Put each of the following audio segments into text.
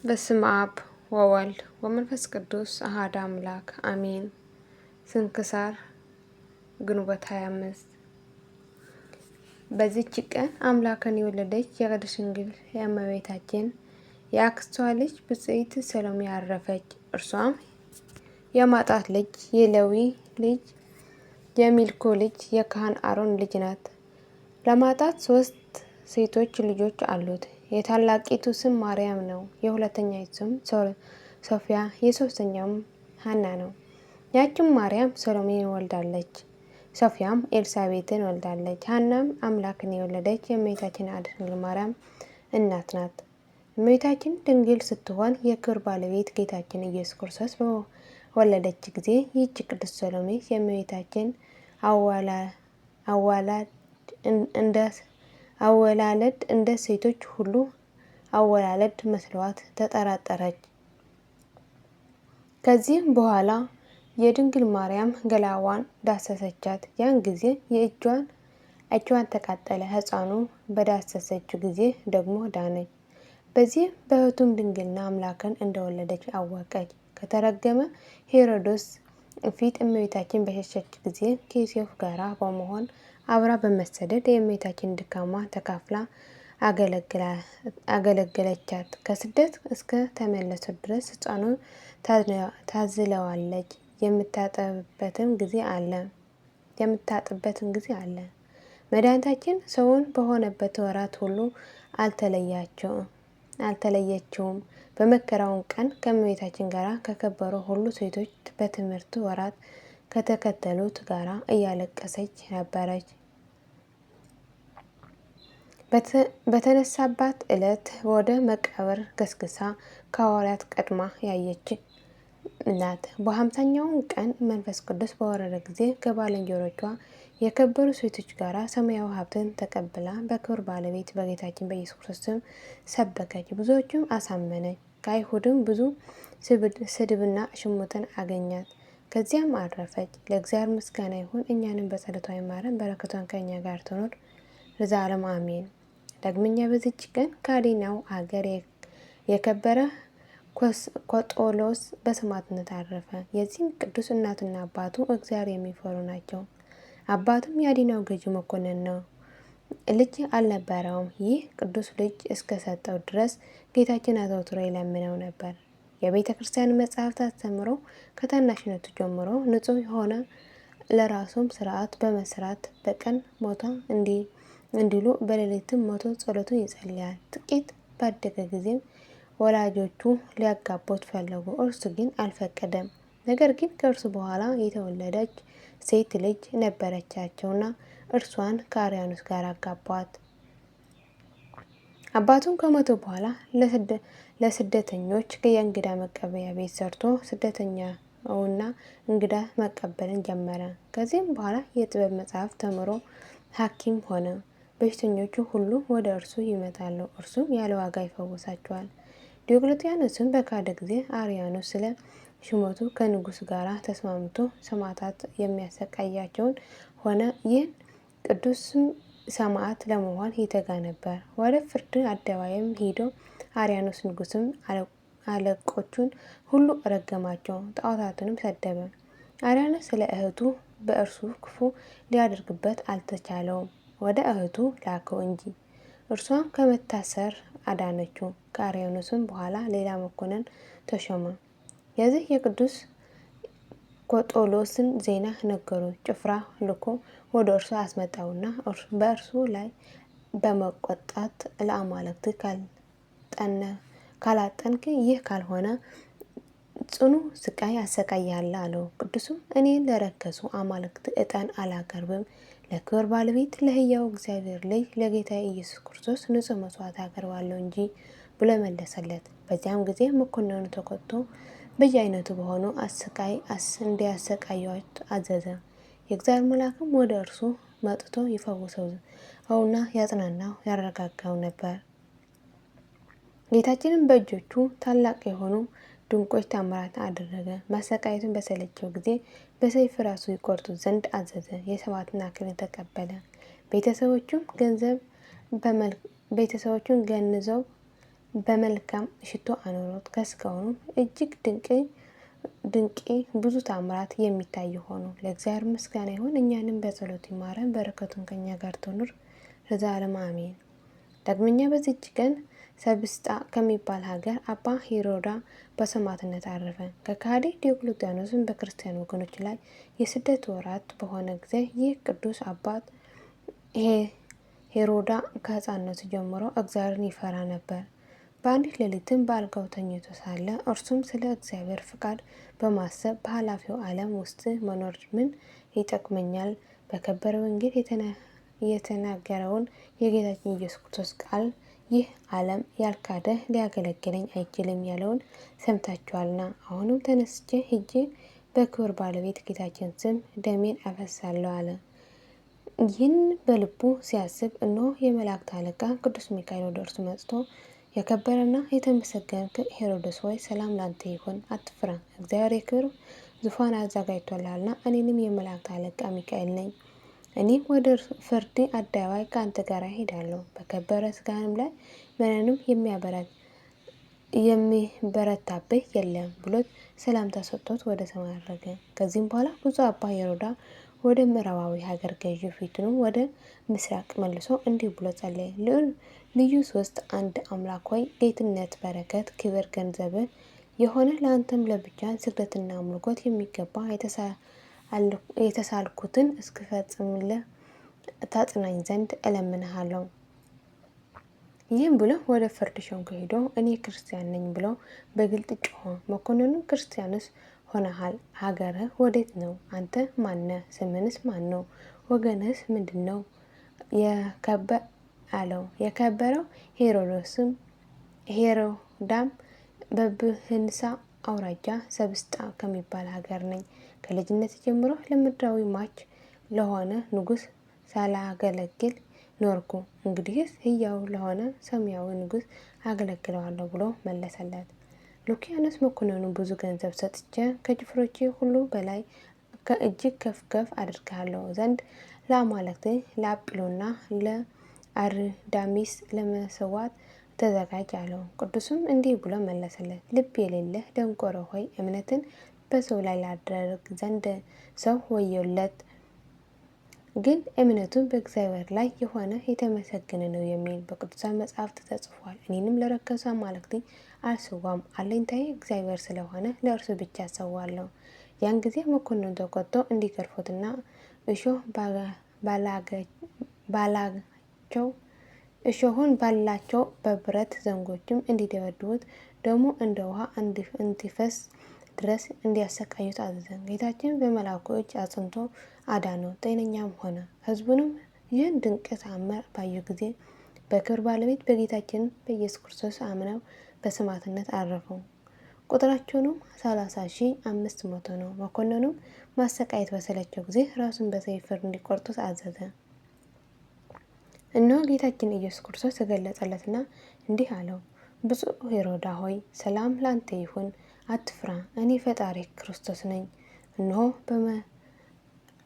በስመ አብ ወወልድ ወመንፈስ ቅዱስ አሐዱ አምላክ አሜን። ስንክሳር ግንቦት 25 በዚች ቀን አምላክን የወለደች የቅድስት ድንግል የእመቤታችን የአክስቷ ልጅ ብፅዕት ሰሎሜ አረፈች። እርሷም የማጣት ልጅ የሌዊ ልጅ የሚልኮ ልጅ የካህን አሮን ልጅ ናት። ለማጣት 3 ሴቶች ልጆች አሉት። የታላቂቱ ስም ማርያም ነው። የሁለተኛይቱ ስም ሶፊያ፣ የሶስተኛውም ሐና ነው። ያችም ማርያም ሰሎሜን ወልዳለች። ሶፊያም ኤልሳቤጥን ወልዳለች። ሐናም አምላክን የወለደች የእመቤታችን ድንግል ማርያም እናት ናት። እመቤታችን ድንግል ስትሆን የክብር ባለቤት ጌታችን ኢየሱስ ክርስቶስ በወለደች ጊዜ ይህች ቅድስት ሰሎሜ የእመቤታችን አወላለድ እንደ ሴቶች ሁሉ አወላለድ መስሏት ተጠራጠረች። ከዚህም በኋላ የድንግል ማርያም ገላዋን ዳሰሰቻት። ያን ጊዜ እጇን ተቃጠለ። ሕፃኑ በዳሰሰችው ጊዜ ደግሞ ዳነች። በዚህ በሕቱም ድንግልና አምላክን እንደወለደች አወቀች። ከተረገመ ሄሮድስ ፊት እመቤታችን በሸሸች ጊዜ ከዮሴፍ ጋር በመሆን አብራ በመሰደድ የእመቤታችን ድካማ ተካፍላ አገለገለቻት። ከስደት እስከ ተመለሱ ድረስ ሕፃኑን ታዝለዋለች። የምታጥበትም ጊዜ አለ። መድኃኒታችን ሰውን በሆነበት ወራት ሁሉ አልተለየችውም። በመከራውን ቀን ከእመቤታችን ጋር ከከበሩ ሁሉ ሴቶች በትምህርት ወራት ከተከተሉት ጋር እያለቀሰች ነበረች። በተነሳባት ዕለት ወደ መቃብር ገስግሳ ከሐዋርያት ቀድማ ያየች ናት። በ50ኛው ቀን መንፈስ ቅዱስ በወረደ ጊዜ ከባልንጀሮቿ የከበሩ ሴቶች ጋር ሰማያዊ ሀብትን ተቀብላ በክብር ባለቤት በጌታችን በኢየሱስ ክርስቶስ ሰበከች። ብዙዎቹም አሳመነች። ከአይሁድም ብዙ ስድብና ሽሙጥን አገኛት። ከዚያም አረፈች። ለእግዚአብሔር ምስጋና ይሁን፣ እኛንም በጸሎቷ ይማረን፣ በረከቷን ከእኛ ጋር ትኖር ለዘላለሙ አሜን። ዳግመኛ በዚች ቀን ከአዴናው ሀገር የከበረ ኮጦሎስ በሰማዕትነት አረፈ። የዚህም ቅዱስ እናትና አባቱ እግዚአብሔር የሚፈሩ ናቸው። አባቱም የአዴናው ገዢ መኮንን ነው። ልጅ አልነበረውም። ይህ ቅዱስ ልጅ እስከሰጠው ድረስ ጌታችን አዘውትሮ ይለምነው ነበር። የቤተ ክርስቲያን መጽሐፍት አስተምሮ ከታናሽነቱ ጀምሮ ንጹሕ የሆነ ለራሱም ስርዓት በመስራት በቀን ሞታ እንዲሉ በሌሊትም ሞቶ ጸሎቱን ይጸልያል። ጥቂት ባደገ ጊዜም ወላጆቹ ሊያጋቡት ፈለጉ። እርሱ ግን አልፈቀደም። ነገር ግን ከእርሱ በኋላ የተወለደች ሴት ልጅ ነበረቻቸውና እርሷን ከአርያኖስ ጋር አጋቧት። አባቱም ከሞቱ በኋላ ለስደተኞች የእንግዳ መቀበያ ቤት ሰርቶ ስደተኛውና እንግዳ መቀበልን ጀመረ። ከዚህም በኋላ የጥበብ መጽሐፍ ተምሮ ሐኪም ሆነ። በሽተኞቹ ሁሉ ወደ እርሱ ይመጣሉ፣ እርሱም ያለ ዋጋ ይፈውሳቸዋል። ዲዮቅልጥያኖስም በካደ ጊዜ አርያኖስ ስለ ሹመቱ ከንጉሥ ጋር ተስማምቶ ሰማዕታት የሚያሰቃያቸውን ሆነ። ይህን ቅዱስም ሰማዕት ለመሆን ይተጋ ነበር። ወደ ፍርድ አደባባይም ሄዶ አርያኖስ ንጉሥም አለቆቹን ሁሉ ረገማቸው፣ ጣዖታቱንም ሰደበ። አርያኖስ ስለ እህቱ በእርሱ ክፉ ሊያደርግበት አልተቻለውም። ወደ እህቱ ላከው እንጂ እርሷም ከመታሰር አዳነችው። ከአርያኖስም በኋላ ሌላ መኮንን ተሾመ። የዚህ የቅዱስ ኮጦሎስን ዜና ነገሩ። ጭፍራ ልኮ ወደ እርሱ አስመጣውና በእርሱ ላይ በመቆጣት ለአማልክት ካላጠንክ ይህ ካልሆነ ጽኑ ስቃይ ያሰቃያል አለው። ቅዱሱም እኔ ለረከሱ አማልክት ዕጣን አላቀርብም፣ ለክብር ባለቤት ለሕያው እግዚአብሔር ልጅ ለጌታ ኢየሱስ ክርስቶስ ንጹሕ መስዋዕት አቀርባለሁ እንጂ ብሎ መለሰለት። በዚያም ጊዜ መኮንኑ ተቆጥቶ በየአይነቱ በሆኑ እንዲያሰቃዩት አዘዘ። የእግዚአብሔር መልአክም ወደ እርሱ መጥቶ ይፈውሰውና ያጽናናው ያረጋጋው ነበር። ጌታችንም በእጆቹ ታላቅ የሆኑ ድንቆች ታምራት አደረገ። ማሰቃየቱን በሰለቸው ጊዜ በሰይፍ ራሱ ይቆርጡት ዘንድ አዘዘ። የሰማዕትነት አክሊልን ተቀበለ። ቤተሰቦቹን ገንዘው በመልካም ሽቶ አኖሩት። ከስጋውም እጅግ ድንቅ ብዙ ታምራት የሚታይ ሆኑ። ለእግዚአብሔር ምስጋና ይሁን፣ እኛንም በጸሎት ይማረን፣ በረከቱን ከኛ ጋር ትኑር ለዘላለም አሜን። ዳግመኛ በዚች ቀን ሰብስጣ ከሚባል ሀገር አባ ሄሮዳ በሰማዕትነት አረፈ። ከከሃዲ ዲዮቅልጥያኖስም በክርስቲያን ወገኖች ላይ የስደት ወራት በሆነ ጊዜ ይህ ቅዱስ አባት ሄሮዳ ከሕፃንነቱ ጀምሮ እግዚአብሔርን ይፈራ ነበር። በአንዲት ሌሊትም በአልጋው ተኝቶ ሳለ እርሱም ስለ እግዚአብሔር ፍቃድ በማሰብ በኃላፊው ዓለም ውስጥ መኖር ምን ይጠቅመኛል? በከበረ ወንጌል የተናገረውን የጌታችን ኢየሱስ ክርስቶስ ቃል ይህ ዓለም ያልካደ ሊያገለግለኝ አይችልም ያለውን ሰምታችኋልና፣ አሁንም ተነስቼ ሂጄ በክብር ባለቤት ጌታችን ስም ደሜን አፈሳለሁ አለ። ይህን በልቡ ሲያስብ እነሆ የመላእክት አለቃ ቅዱስ ሚካኤል ወደ እርሱ መጥቶ የከበረና የተመሰገንክ ሄሮድስ ሆይ ሰላም ላንተ ይሁን፣ አትፍራ፣ እግዚአብሔር የክብር ዙፋን አዘጋጅቶልሃልና እኔንም የመላእክት አለቃ ሚካኤል ነኝ። እኔም ወደ ፍርድ አደባባይ ከአንተ ጋር እሄዳለሁ። በከበረ ስጋህም ላይ ምንም የሚበረታብህ የለም ብሎት ሰላምታ ሰጥቶት ወደ ሰማይ አረገ። ከዚህም በኋላ ብፁዕ አባ ሄሮዳ ወደ ምዕራባዊ ሀገር ገዢ ፊቱንም ወደ ምስራቅ መልሶ እንዲህ ብሎ ጸለየ። ልዩ ሶስት አንድ አምላክ ሆይ ጌትነት፣ በረከት፣ ክብር ገንዘብህ የሆነ ለአንተም ለብቻ ስግደትና አምልኮት የሚገባ የተሳልኩትን እስክፈጽምልህ ታጽናኝ ዘንድ እለምንሃለሁ። ይህም ብሎ ወደ ፍርድ ሸንጎ ሄዶ እኔ ክርስቲያን ነኝ ብሎ በግልጥ ጮኸ። መኮንኑ ክርስቲያንስ ሆነሃል፣ ሀገርህ ወዴት ነው? አንተ ማነህ? ስምንስ ማን ነው? ወገንህስ ምንድን ነው? አለው። የከበረው ሄሮዳም በብህንሳ አውራጃ ሰብስጣ ከሚባል ሀገር ነኝ። ከልጅነት ጀምሮ ለምድራዊ ማች ለሆነ ንጉሥ ሳላገለግል ኖርኩ። እንግዲህስ ሕያው ለሆነ ሰማያዊ ንጉሥ አገለግለዋለሁ ብሎ መለሰለት። ሉኪያኖስ መኮንኑ ብዙ ገንዘብ ሰጥቼ ከጭፍሮቼ ሁሉ በላይ ከእጅግ ከፍ ከፍ አድርግሃለሁ ዘንድ ለአማልክት ለአጵሎና ለአርዳሚስ ለመሰዋት ተዘጋጅ አለው። ቅዱስም እንዲህ ብሎ መለሰለት፣ ልብ የሌለህ ደንቆሮ ሆይ እምነትን በሰው ላይ ላደረግ ዘንድ ሰው ወዮለት፣ ግን እምነቱ በእግዚአብሔር ላይ የሆነ የተመሰገነ ነው የሚል በቅዱሳን መጽሐፍት ተጽፏል። እኔንም ለረከሱ አማልክት አልሰዋም፣ አለኝታዬ እግዚአብሔር ስለሆነ ለእርሱ ብቻ ሰዋለሁ። ያን ጊዜ መኮንኑ ተቆጥቶ እንዲገርፉትና እሾሁን ባላቸው በብረት ዘንጎችም እንዲደበድቡት ደግሞ እንደ ውሃ እንዲፈስ ድረስ እንዲያሰቃዩት አዘዘ። ጌታችን በመልአኩ እጅ አጽንቶ አዳነው፣ ጤነኛም ሆነ። ሕዝቡንም ይህን ድንቅ ተአምር ባዩ ጊዜ በክብር ባለቤት በጌታችን በኢየሱስ ክርስቶስ አምነው በሰማዕትነት አረፉ። ቁጥራቸውንም 30,500 ነው። መኮንኑም ማሰቃየት በሰለቸው ጊዜ ራሱን በሰይፍ እንዲቆርጡት አዘዘ። እነሆ ጌታችን ኢየሱስ ክርስቶስ ተገለጸለትና እንዲህ አለው፣ ብፁዕ ሄሮዳ ሆይ ሰላም ላንተ ይሁን፣ አትፍራ፣ እኔ ፈጣሪ ክርስቶስ ነኝ። እነሆ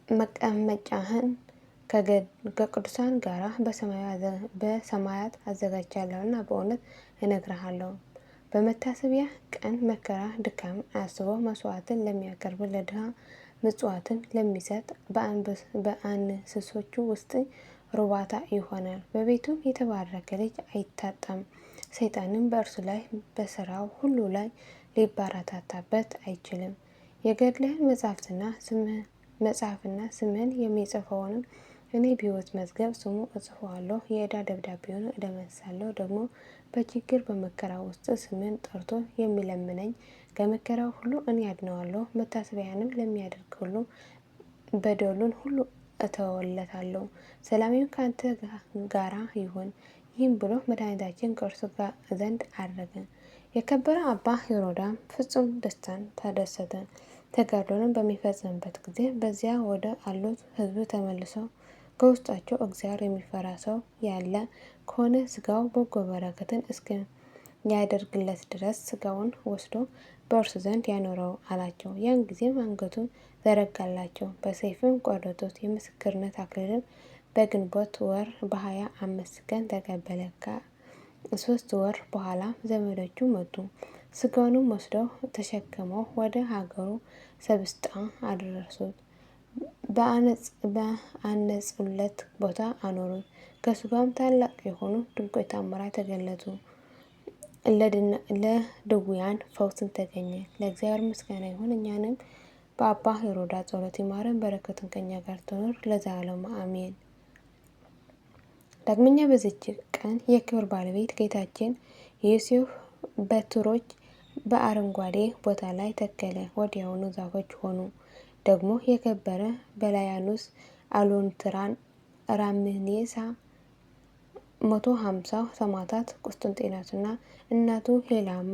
መቀመጫህን ከቅዱሳን ጋራ በሰማያት አዘጋጅቻለሁና በእውነት እነግርሃለሁ። በመታሰቢያ ቀን መከራ ድካም አስቦ መስዋዕትን ለሚያቀርብ ለድሃ ምጽዋትን ለሚሰጥ በእንስሶቹ ውስጥ ሩባታ ይሆናል። በቤቱም የተባረከ ልጅ አይታጣም። ሰይጣንም በእርሱ ላይ በስራው ሁሉ ላይ ሊበረታታበት አይችልም። የገድልህን መጽሐፍና ስምህን የሚጽፈውንም እኔ በሕይወት መዝገብ ስሙ እጽፈዋለሁ። የዕዳ ደብዳቤውን እደመስሳለሁ። ደግሞ በችግር በመከራ ውስጥ ስምህን ጠርቶ የሚለምነኝ ከመከራው ሁሉ እኔ አድነዋለሁ። መታሰቢያንም ለሚያደርግ ሁሉ በደሉን ሁሉ እተወለታለሁ። ሰላሜም ከአንተ ጋራ ይሁን። ይህም ብሎ መድኃኒታችን ከእርሱ ዘንድ አረገ። የከበረ አባ ሄሮዳም ፍጹም ደስታን ተደሰተ። ተጋድሎንም በሚፈጽምበት ጊዜ በዚያ ወደ አሉት ሕዝብ ተመልሰው ከውስጣቸው እግዚአብሔር የሚፈራ ሰው ያለ ከሆነ ስጋው በጎ በረከትን እስከሚያደርግለት ድረስ ስጋውን ወስዶ በእርሱ ዘንድ ያኖረው አላቸው። ያን ጊዜም አንገቱን ዘረጋላቸው፣ በሰይፍም ቆረጡት። የምስክርነት አክሊልን በግንቦት ወር በ25 ቀን ተቀበለ። 3 ወር በኋላ ዘመዶቹ መጡ። ስጋውንም ወስደው ተሸክመው ወደ ሀገሩ ሰብስጣ አደረሱት። በአነጹለት ቦታ አኖሩት። ከእሱ ጋርም ታላቅ የሆኑ ድንቆች ተአምራት ተገለጡ። ለድውያን ፈውስን ተገኘ። ለእግዚአብሔር ምስጋና ይሁን። እኛንም በአባ ሄሮዳ ጸሎት ይማረን፣ በረከቱን ከኛ ጋር ትኖር ለዘላለሙ አሜን። ዳግመኛ በዚች ቀን የክብር ባለቤት ጌታችን የዮሴፍ በትሮች በአረንጓዴ ቦታ ላይ ተከለ። ወዲያውኑ ዛፎች ሆኑ። ደግሞ የከበረ በላያኑስ፣ አሎንትራን፣ ራምኔሳ 150 ሰማዕታት ቁስጥንጤናስና እናቱ ሄላም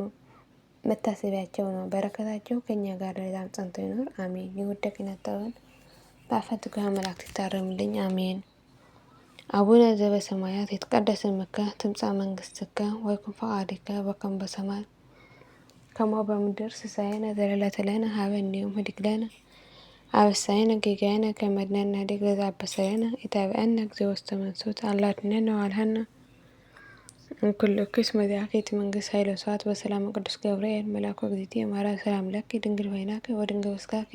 መታሰቢያቸው ነው። በረከታቸው ከኛ ጋር ለዘላለም ጸንቶ ይኖር አሜን። የወደቅን ያጠበን በአፈ ትጉሃን መላእክት ይታረምልኝ አሜን። አቡነ ዘበሰማያት ይትቀደስ ስምከ ትምጻእ መንግስትከ ወይኩን ፈቃድከ በከመ በሰማይ ከማሁ በምድር ሲሳየነ ዘለለዕለትነ ሀበነ ዮም ህድግ ለነ አበሳየነ ጌጋየነ ከመ ንሕነኒ ንህድግ ለዘአበሰለነ ኢታብአነ እግዚኦ ውስተ መንሱት አላ አድኅነነ ወባልሐነ እምኩሉ እኩይ እስመ ዚአከ ይእቲ መንግሥት ኃይል ወስብሐት በሰላም ቅዱስ ገብርኤል መልአኩ እግዝእትየ ማርያም ሰላም ለኪ ድንግል ወይናኪ ወድንግል በሥጋኪ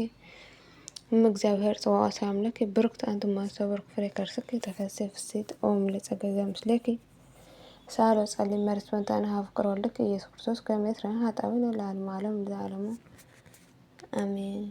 እም እግዚአብሔር ጽባኦ ሰላም ለኪ ብሩክት አንቲ እምአንስቶ ወብሩክ ፍሬ ከርሥኪ ተፈሥሒ ፍሥሕት ኦ ምልዕተ ጸጋ እግዚአብሔር ምስሌኪ ሳሎ ጸልይ መርስ በንታና ሀብ ፍቅር ወልድኪ ኢየሱስ ክርስቶስ ከመ ይስረይ ኃጣውኢነ ለዓለመ ዓለም ለዓለሙ አሜን።